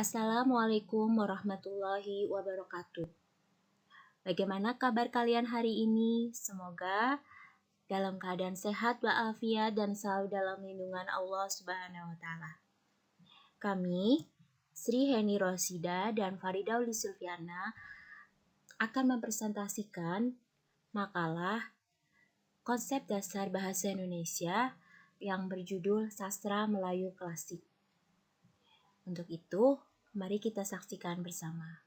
Assalamualaikum warahmatullahi wabarakatuh. Bagaimana kabar kalian hari ini? Semoga dalam keadaan sehat walafiat dan selalu dalam lindungan Allah Subhanahu wa taala. Kami, Sri Heni Rosida dan Farida Uli Sulfiana akan mempresentasikan makalah konsep dasar bahasa Indonesia yang berjudul Sastra Melayu Klasik. Untuk itu, mari kita saksikan bersama.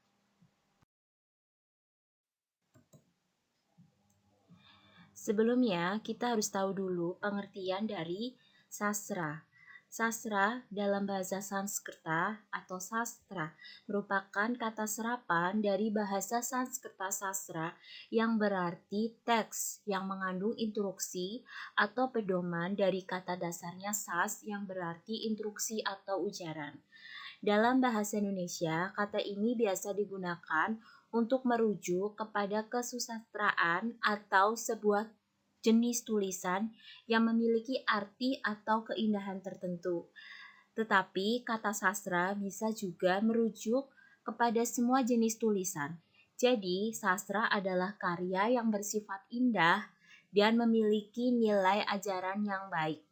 Sebelumnya, kita harus tahu dulu pengertian dari sastra. Sastra dalam bahasa Sanskerta atau sastra merupakan kata serapan dari bahasa Sanskerta sastra yang berarti teks yang mengandung instruksi atau pedoman dari kata dasarnya sas yang berarti instruksi atau ujaran. Dalam bahasa Indonesia, kata ini biasa digunakan untuk merujuk kepada kesusastraan atau sebuah jenis tulisan yang memiliki arti atau keindahan tertentu. Tetapi kata sastra bisa juga merujuk kepada semua jenis tulisan. Jadi, sastra adalah karya yang bersifat indah dan memiliki nilai ajaran yang baik.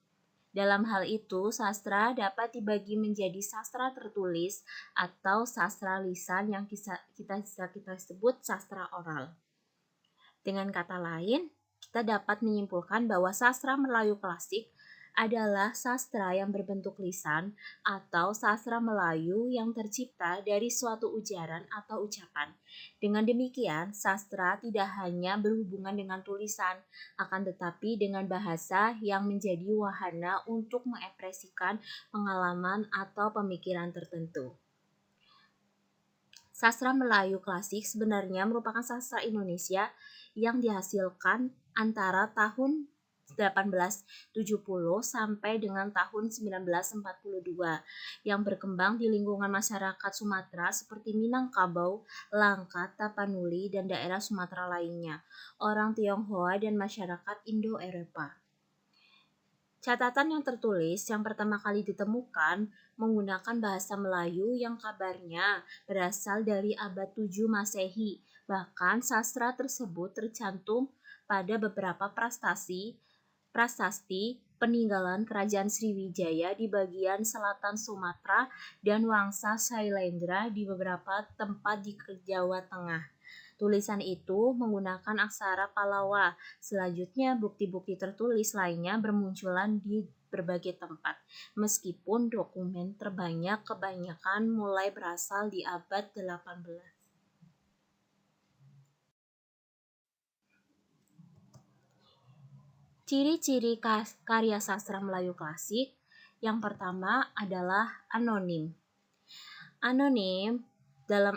Dalam hal itu, sastra dapat dibagi menjadi sastra tertulis atau sastra lisan yang kita sebut sastra oral. Dengan kata lain, kita dapat menyimpulkan bahwa sastra Melayu klasik adalah sastra yang berbentuk lisan atau sastra Melayu yang tercipta dari suatu ujaran atau ucapan. Dengan demikian, sastra tidak hanya berhubungan dengan tulisan, akan tetapi dengan bahasa yang menjadi wahana untuk mengekspresikan pengalaman atau pemikiran tertentu. Sastra Melayu klasik sebenarnya merupakan sastra Indonesia yang dihasilkan antara tahun 1870 sampai dengan tahun 1942 yang berkembang di lingkungan masyarakat Sumatera seperti Minangkabau, Langkat, Tapanuli, dan daerah Sumatera lainnya, orang Tionghoa dan masyarakat Indo-Eropa. Catatan yang tertulis yang pertama kali ditemukan menggunakan bahasa Melayu yang kabarnya berasal dari abad 7 Masehi. Bahkan sastra tersebut tercantum pada beberapa prasasti peninggalan Kerajaan Sriwijaya di bagian selatan Sumatera dan Wangsa Sailendra di beberapa tempat di Jawa Tengah. Tulisan itu menggunakan aksara Palawa. Selanjutnya, bukti-bukti tertulis lainnya bermunculan di berbagai tempat, meskipun dokumen terbanyak kebanyakan mulai berasal di abad 18. Ciri-ciri karya sastra Melayu klasik yang pertama adalah anonim. Anonim dalam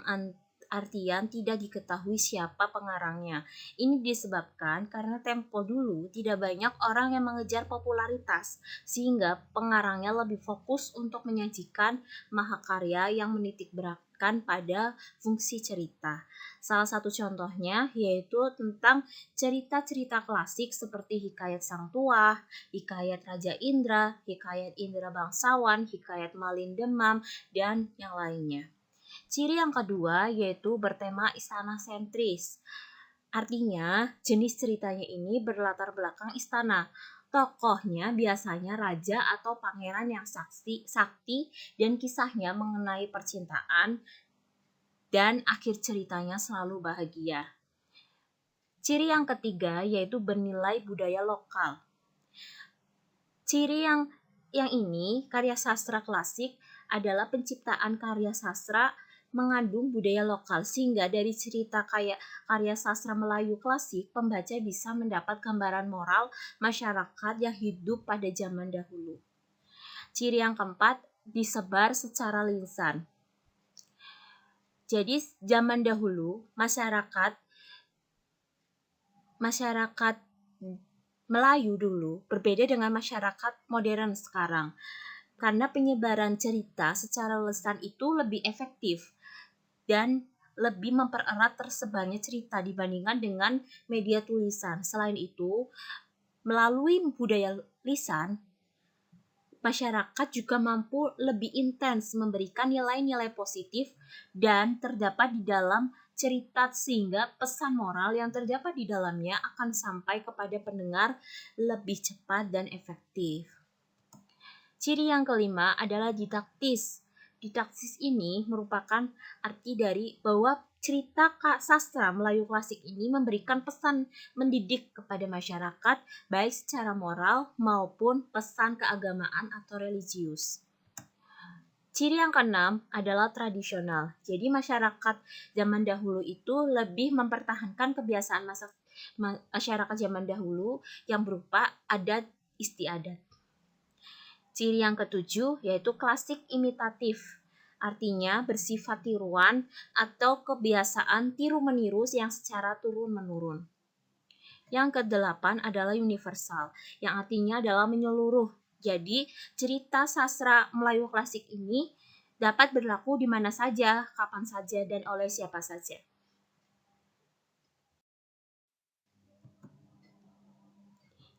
artian tidak diketahui siapa pengarangnya. Ini disebabkan karena tempo dulu tidak banyak orang yang mengejar popularitas, sehingga pengarangnya lebih fokus untuk menyajikan mahakarya yang menitik beratkan pada fungsi cerita. Salah satu contohnya yaitu tentang cerita-cerita klasik seperti Hikayat Sang Tuah, Hikayat Raja Indra, Hikayat Indra Bangsawan, Hikayat Malin Demam, dan yang lainnya. Ciri yang kedua yaitu bertema istana sentris. Artinya, jenis ceritanya ini berlatar belakang istana. Tokohnya biasanya raja atau pangeran yang sakti dan kisahnya mengenai percintaan dan akhir ceritanya selalu bahagia. Ciri yang ketiga yaitu bernilai budaya lokal. Ciri yang ini karya sastra klasik adalah penciptaan karya sastra mengandung budaya lokal, sehingga dari cerita karya sastra Melayu klasik pembaca bisa mendapat gambaran moral masyarakat yang hidup pada zaman dahulu. Ciri yang keempat, disebar secara lisan. Jadi zaman dahulu masyarakat Melayu dulu berbeda dengan masyarakat modern sekarang. Karena penyebaran cerita secara lisan itu lebih efektif dan lebih mempererat tersebarnya cerita dibandingkan dengan media tulisan. Selain itu, melalui budaya lisan, masyarakat juga mampu lebih intens memberikan nilai-nilai positif dan terdapat di dalam cerita sehingga pesan moral yang terdapat di dalamnya akan sampai kepada pendengar lebih cepat dan efektif. Ciri yang kelima adalah didaktis. Didaktis ini merupakan arti dari bahwa cerita sastra Melayu klasik ini memberikan pesan mendidik kepada masyarakat baik secara moral maupun pesan keagamaan atau religius. Ciri yang keenam adalah tradisional. Jadi masyarakat zaman dahulu itu lebih mempertahankan kebiasaan masyarakat zaman dahulu yang berupa adat istiadat. Ciri yang ketujuh yaitu klasik imitatif. Artinya bersifat tiruan atau kebiasaan tiru-meniru yang secara turun-menurun. Yang kedelapan adalah universal, yang artinya adalah menyeluruh. Jadi, cerita sastra Melayu klasik ini dapat berlaku di mana saja, kapan saja, dan oleh siapa saja.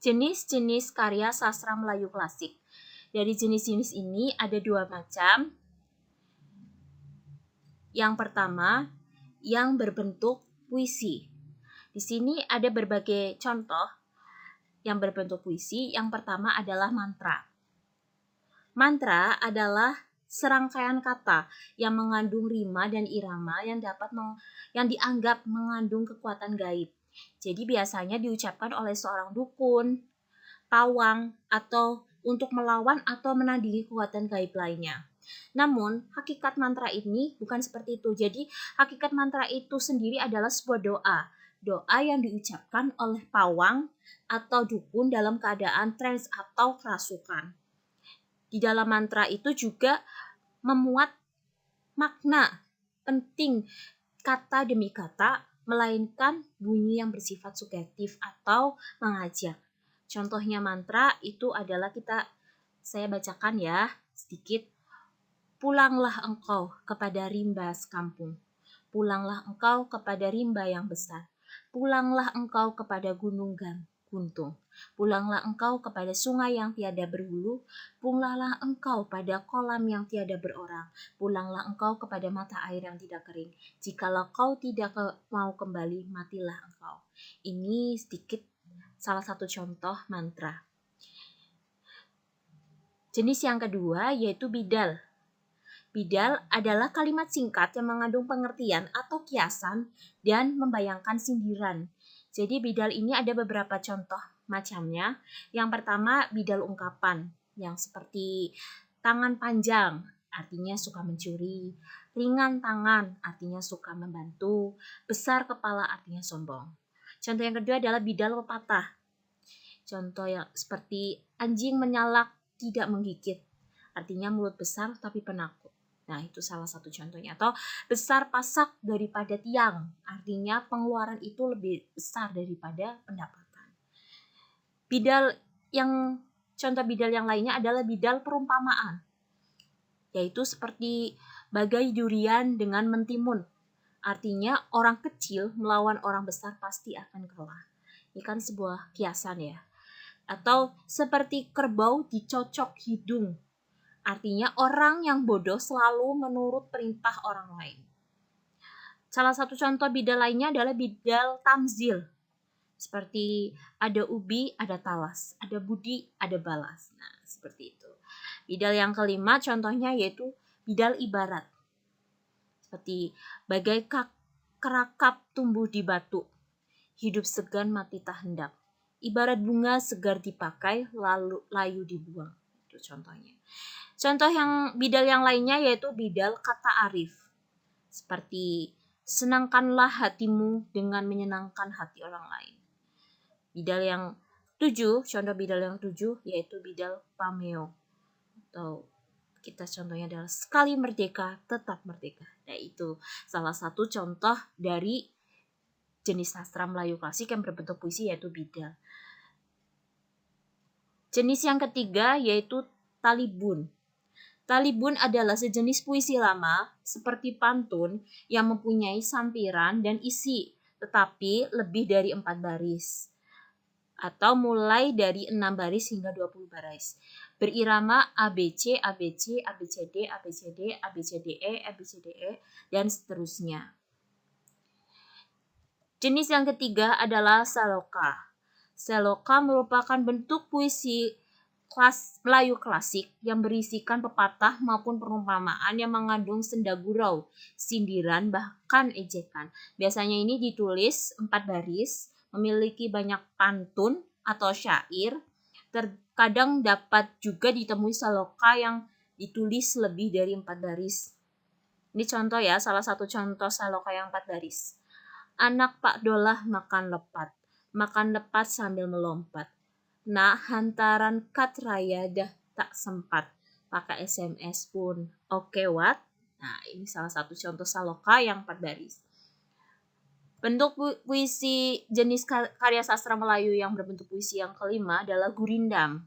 Jenis-jenis karya sastra Melayu klasik. Dari jenis-jenis ini ada dua macam. Yang pertama, yang berbentuk puisi. Di sini ada berbagai contoh yang berbentuk puisi. Yang pertama adalah mantra. Mantra adalah serangkaian kata yang mengandung rima dan irama yang dianggap mengandung kekuatan gaib. Jadi biasanya diucapkan oleh seorang dukun, pawang, atau untuk melawan atau menandingi kekuatan gaib lainnya. Namun, hakikat mantra ini bukan seperti itu. Jadi, hakikat mantra itu sendiri adalah sebuah doa. Doa yang diucapkan oleh pawang atau dukun dalam keadaan trans atau kerasukan. Di dalam mantra itu juga memuat makna penting kata demi kata, melainkan bunyi yang bersifat sugestif atau mengajak. Contohnya mantra itu adalah saya bacakan ya sedikit. Pulanglah engkau kepada rimba sekampung. Pulanglah engkau kepada rimba yang besar. Pulanglah engkau kepada gunung guntung. Pulanglah engkau kepada sungai yang tiada berhulu. Pulanglah engkau pada kolam yang tiada berorang. Pulanglah engkau kepada mata air yang tidak kering. Jikalau kau tidak mau kembali, matilah engkau. Ini sedikit salah satu contoh mantra. Jenis yang kedua yaitu bidal. Bidal adalah kalimat singkat yang mengandung pengertian atau kiasan dan membayangkan sindiran. Jadi bidal ini ada beberapa contoh macamnya. Yang pertama bidal ungkapan yang seperti tangan panjang artinya suka mencuri, ringan tangan artinya suka membantu, besar kepala artinya sombong. Contoh yang kedua adalah bidal pepatah. Contoh yang seperti anjing menyalak tidak menggigit, artinya mulut besar tapi penakut. Nah, itu salah satu contohnya. Atau besar pasak daripada tiang, artinya pengeluaran itu lebih besar daripada pendapatan. Contoh bidal yang lainnya adalah bidal perumpamaan, yaitu seperti bagai durian dengan mentimun. Artinya orang kecil melawan orang besar pasti akan kalah. Ini kan sebuah kiasan ya. Atau seperti kerbau dicocok hidung. Artinya orang yang bodoh selalu menurut perintah orang lain. Salah satu contoh bidal lainnya adalah bidal tamzil. Seperti ada ubi, ada talas. Ada budi, ada balas. Nah, seperti itu. Bidal yang kelima contohnya yaitu bidal ibarat. Seperti bagai kerakap tumbuh di batu. Hidup segan mati tak hendak. Ibarat bunga segar dipakai lalu layu dibuang. Itu contohnya. Contoh yang bidal yang lainnya yaitu bidal kata arif. Seperti senangkanlah hatimu dengan menyenangkan hati orang lain. Bidal yang 7, contoh bidal yang 7 yaitu bidal pameo. Atau kita contohnya adalah sekali merdeka tetap merdeka. Nah, itu salah satu contoh dari jenis sastra Melayu klasik yang berbentuk puisi yaitu bidal. Jenis yang ketiga yaitu talibun. Talibun adalah sejenis puisi lama seperti pantun yang mempunyai sampiran dan isi, tetapi lebih dari 4 baris atau mulai dari 6 baris hingga 20 baris. berirama ABC, ABC, ABCD, ABCD, ABCDE, ABCDE, dan seterusnya. Jenis yang ketiga adalah saloka. Saloka merupakan bentuk puisi Melayu klasik yang berisikan pepatah maupun perumpamaan yang mengandung senda gurau, sindiran, bahkan ejekan. Biasanya ini ditulis 4 baris, memiliki banyak pantun atau syair. Terkadang dapat juga ditemui saloka yang ditulis lebih dari 4 baris. Ini contoh ya, salah satu contoh saloka yang 4 baris. Anak Pak Dolah makan lepat sambil melompat. Nak hantaran kat raya dah tak sempat, pakai SMS pun. Oke, what? Nah, ini salah satu contoh saloka yang 4 baris. Bentuk puisi jenis karya sastra Melayu yang berbentuk puisi yang kelima adalah gurindam.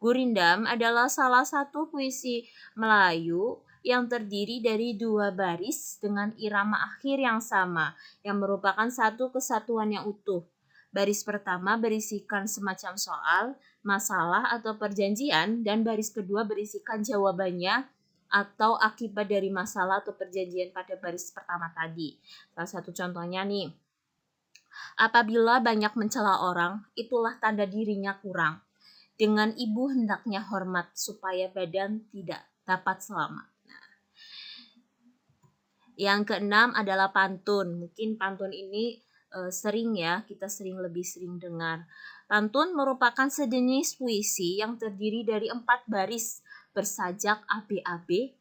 Gurindam adalah salah satu puisi Melayu yang terdiri dari 2 baris dengan irama akhir yang sama, yang merupakan satu kesatuan yang utuh. Baris pertama berisikan semacam soal, masalah atau perjanjian, dan baris kedua berisikan jawabannya atau akibat dari masalah atau perjanjian pada baris pertama tadi. Salah satu contohnya nih, apabila banyak mencela orang, itulah tanda dirinya kurang. Dengan ibu hendaknya hormat supaya badan tidak dapat selamat. Nah, yang keenam adalah pantun. Mungkin pantun ini kita lebih sering dengar. Pantun merupakan sejenis puisi yang terdiri dari 4 baris bersajak ABAB,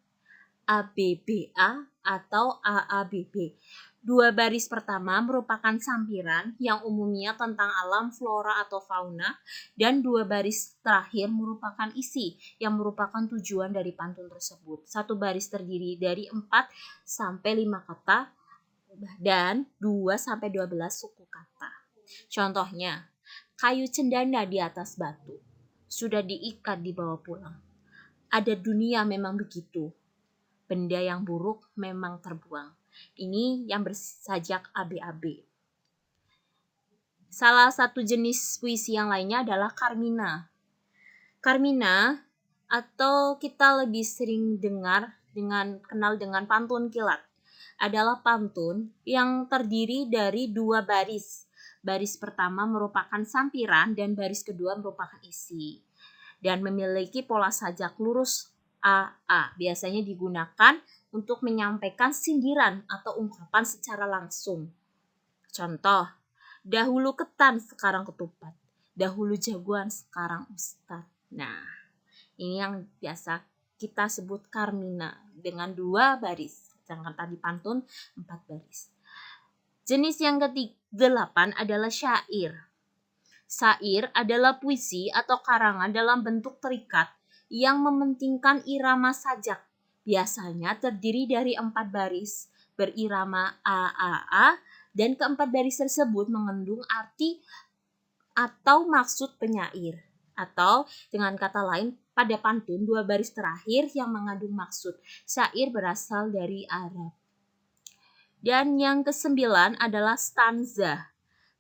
ABBA, atau AABB. 2 baris pertama merupakan sampiran yang umumnya tentang alam, flora, atau fauna, dan 2 baris terakhir merupakan isi yang merupakan tujuan dari pantun tersebut. 1 baris terdiri dari 4 sampai 5 kata dan 2 sampai 12 suku kata. Contohnya, kayu cendana di atas batu, sudah diikat dibawa pulang. Ada dunia memang begitu, benda yang buruk memang terbuang. Ini yang bersajak ABAB. Salah satu jenis puisi yang lainnya adalah Karmina. Karmina atau kita lebih sering kenal dengan pantun kilat adalah pantun yang terdiri dari 2 baris. Baris pertama merupakan sampiran dan baris kedua merupakan isi. Dan memiliki pola sajak lurus AA. Biasanya digunakan untuk menyampaikan sindiran atau ungkapan secara langsung. Contoh, dahulu ketan sekarang ketupat. Dahulu jagoan sekarang ustad. Nah, ini yang biasa kita sebut Karmina dengan 2 baris. Sedangkan tadi pantun 4 baris. Jenis yang ke-8 adalah syair. Syair adalah puisi atau karangan dalam bentuk terikat yang mementingkan irama sajak. Biasanya terdiri dari 4 baris berirama AAA, dan keempat baris tersebut mengandung arti atau maksud penyair. Atau dengan kata lain, pada pantun 2 baris terakhir yang mengandung maksud. Syair berasal dari Arab. Dan yang ke-9 adalah stanza.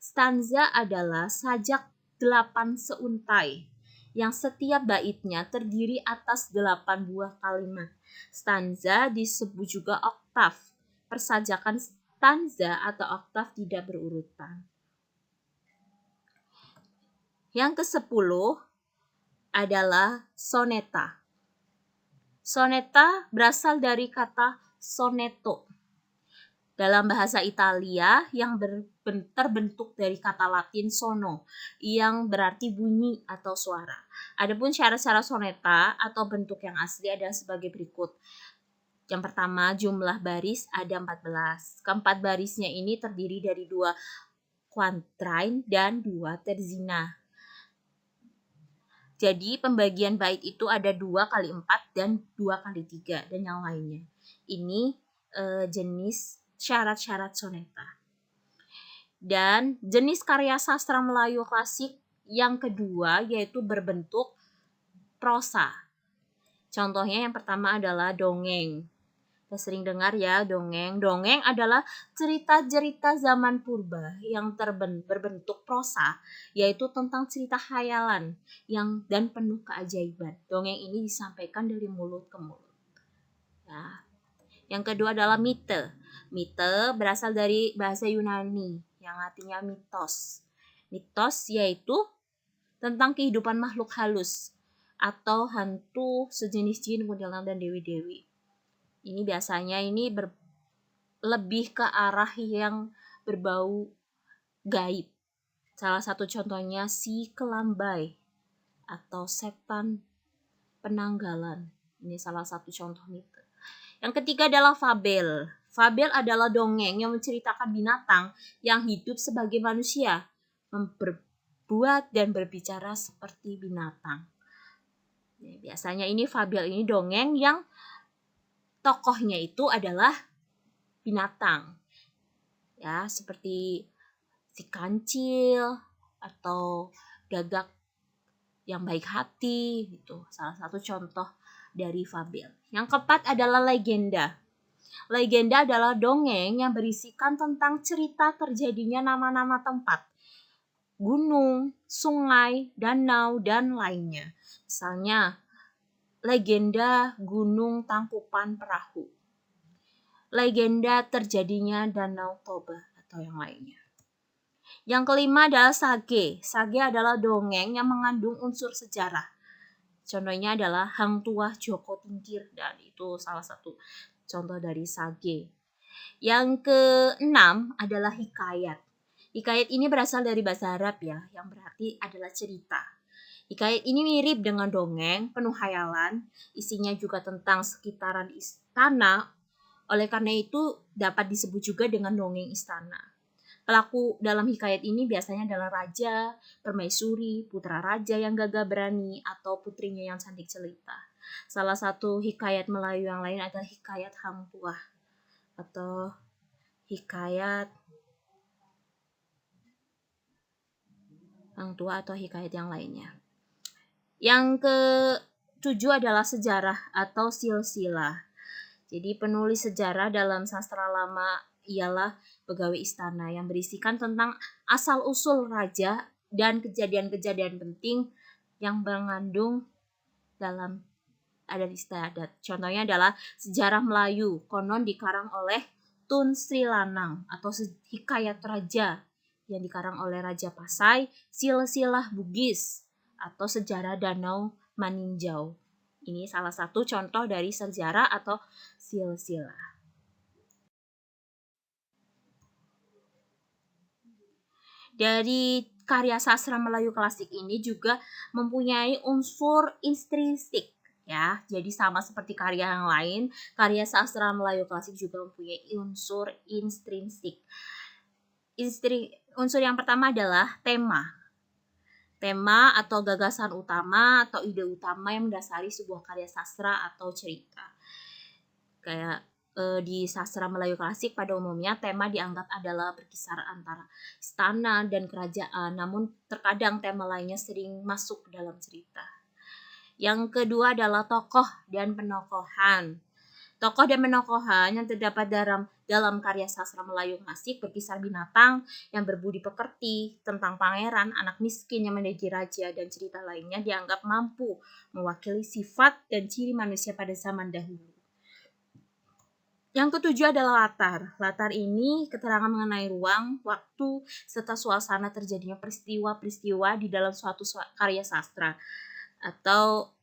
Stanza adalah sajak 8 seuntai yang setiap baitnya terdiri atas 8 buah kalimat. Stanza disebut juga oktav. Persajakan stanza atau oktav tidak berurutan. Yang ke-10 adalah soneta. Soneta berasal dari kata sonetto dalam bahasa Italia yang terbentuk dari kata Latin sono yang berarti bunyi atau suara. Adapun syarat-syarat soneta atau bentuk yang asli adalah sebagai berikut. Yang pertama, jumlah baris ada 14. Keempat barisnya ini terdiri dari 2 quatrain dan 2 terzina. Jadi pembagian bait itu ada 2 kali 4 dan 2 kali 3 dan yang lainnya. Ini jenis syarat-syarat soneta. Dan jenis karya sastra Melayu klasik yang kedua yaitu berbentuk prosa. Contohnya yang pertama adalah dongeng. Kita sering dengar ya dongeng. Dongeng adalah cerita-cerita zaman purba yang berbentuk prosa, yaitu tentang cerita khayalan dan penuh keajaiban. Dongeng ini disampaikan dari mulut ke mulut. Ya. Yang kedua adalah mite. Mite berasal dari bahasa Yunani yang artinya mitos. Mitos yaitu tentang kehidupan makhluk halus atau hantu sejenis jin, kuntilanak, dan dewi-dewi. Ini biasanya lebih ke arah yang berbau gaib. Salah satu contohnya si Kelambai atau setan penanggalan. Ini salah satu contoh mite. Yang ketiga adalah fabel. Fabel adalah dongeng yang menceritakan binatang yang hidup sebagai manusia, berbuat dan berbicara seperti binatang. Biasanya ini fabel ini dongeng yang tokohnya itu adalah binatang. Ya, seperti si kancil atau gagak yang baik hati gitu. Salah satu contoh dari fabel. Yang keempat adalah legenda. Legenda adalah dongeng yang berisikan tentang cerita terjadinya nama-nama tempat, gunung, sungai, danau, dan lainnya. Misalnya, legenda Gunung Tangkupan Perahu, legenda terjadinya Danau Toba, atau yang lainnya. Yang kelima adalah sage. Sage adalah dongeng yang mengandung unsur sejarah. Contohnya adalah Hang Tuah Joko Tingkir, dan itu salah satu contoh dari sage. Yang keenam adalah hikayat. Hikayat ini berasal dari bahasa Arab ya, yang berarti adalah cerita. Hikayat ini mirip dengan dongeng, penuh khayalan, isinya juga tentang sekitaran istana. Oleh karena itu dapat disebut juga dengan dongeng istana. Pelaku dalam hikayat ini biasanya adalah raja, permaisuri, putra raja yang gagah berani, atau putrinya yang cantik jelita. Salah satu hikayat Melayu yang lain adalah hikayat Hang Tuah atau hikayat Hang Tuah atau hikayat yang lainnya. Yang ketujuh adalah sejarah atau silsilah. Jadi penulis sejarah dalam sastra lama ialah pegawai istana yang berisikan tentang asal-usul raja dan kejadian-kejadian penting yang mengandung dalam adat istiadat. Contohnya adalah sejarah Melayu, konon dikarang oleh Tun Sri Lanang atau hikayat raja yang dikarang oleh Raja Pasai, silsilah Bugis atau sejarah Danau Maninjau. Ini salah satu contoh dari sejarah atau silsilah. Dari karya sastra Melayu klasik ini juga mempunyai unsur intrinsik ya. Jadi sama seperti karya yang lain, karya sastra Melayu klasik juga mempunyai unsur intrinsik. Unsur yang pertama adalah tema. Tema atau gagasan utama atau ide utama yang mendasari sebuah karya sastra atau cerita. Kayak di sastra Melayu klasik pada umumnya tema dianggap adalah berkisar antara istana dan kerajaan, namun terkadang tema lainnya sering masuk dalam cerita. Yang kedua adalah tokoh dan penokohan. Tokoh dan penokohan yang terdapat dalam karya sastra Melayu klasik berkisar binatang yang berbudi pekerti, tentang pangeran, anak miskin yang menjadi raja, dan cerita lainnya dianggap mampu mewakili sifat dan ciri manusia pada zaman dahulu. Yang ketujuh adalah latar. Latar ini keterangan mengenai ruang, waktu, serta suasana terjadinya peristiwa-peristiwa di dalam suatu karya sastra. Atau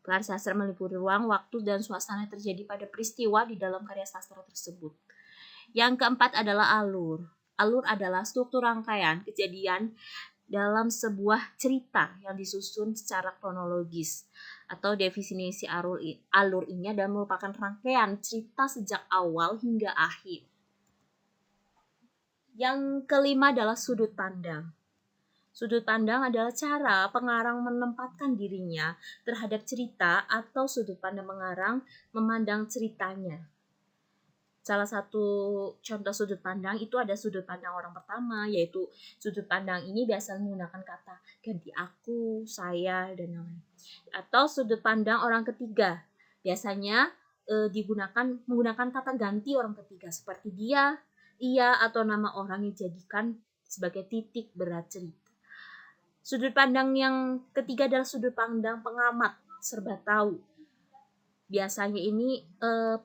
karya sastra meliputi ruang, waktu, dan suasana terjadi pada peristiwa di dalam karya sastra tersebut. Yang keempat adalah alur. Alur adalah struktur rangkaian kejadian dalam sebuah cerita yang disusun secara kronologis. Atau definisi alur ini adalah merupakan rangkaian cerita sejak awal hingga akhir. Yang kelima adalah sudut pandang. Sudut pandang adalah cara pengarang menempatkan dirinya terhadap cerita atau sudut pandang pengarang memandang ceritanya. Salah satu contoh sudut pandang itu ada sudut pandang orang pertama, yaitu sudut pandang ini biasanya menggunakan kata ganti aku, saya, dan lain-lain. Atau sudut pandang orang ketiga, biasanya menggunakan kata ganti orang ketiga seperti dia, ia, atau nama orang yang dijadikan sebagai titik berat cerita. Sudut pandang yang ketiga adalah sudut pandang pengamat serba tahu. Biasanya ini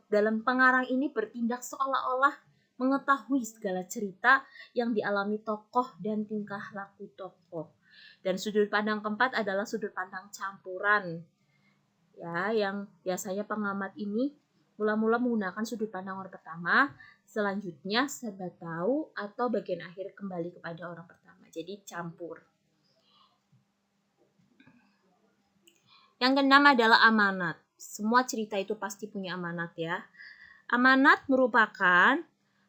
dalam pengarang ini bertindak seolah-olah mengetahui segala cerita yang dialami tokoh dan tingkah laku tokoh. Dan sudut pandang keempat adalah sudut pandang campuran. Ya, yang biasanya pengamat ini mula-mula menggunakan sudut pandang orang pertama, selanjutnya serba tahu atau bagian akhir kembali kepada orang pertama. Jadi campur. Yang keenam adalah amanat. Semua cerita itu pasti punya amanat ya. Amanat merupakan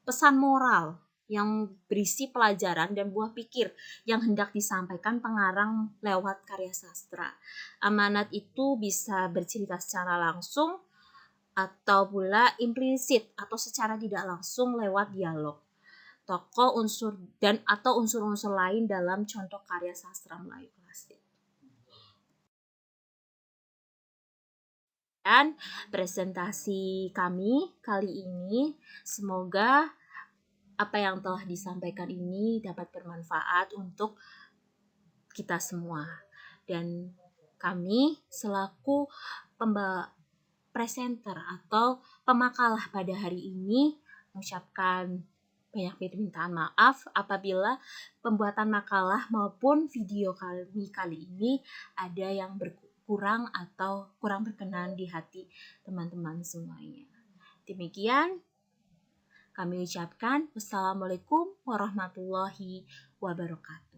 pesan moral yang berisi pelajaran dan buah pikir yang hendak disampaikan pengarang lewat karya sastra. Amanat itu bisa bercerita secara langsung atau pula implisit atau secara tidak langsung lewat dialog, tokoh, unsur dan atau unsur-unsur lain dalam contoh karya sastra Melayu klasik. Dan presentasi kami kali ini semoga apa yang telah disampaikan ini dapat bermanfaat untuk kita semua. Dan kami selaku presenter atau pemakalah pada hari ini mengucapkan banyak permintaan maaf apabila pembuatan makalah maupun video kami kali ini ada yang kurang atau kurang berkenan di hati teman-teman semuanya. Demikian kami ucapkan wassalamualaikum warahmatullahi wabarakatuh.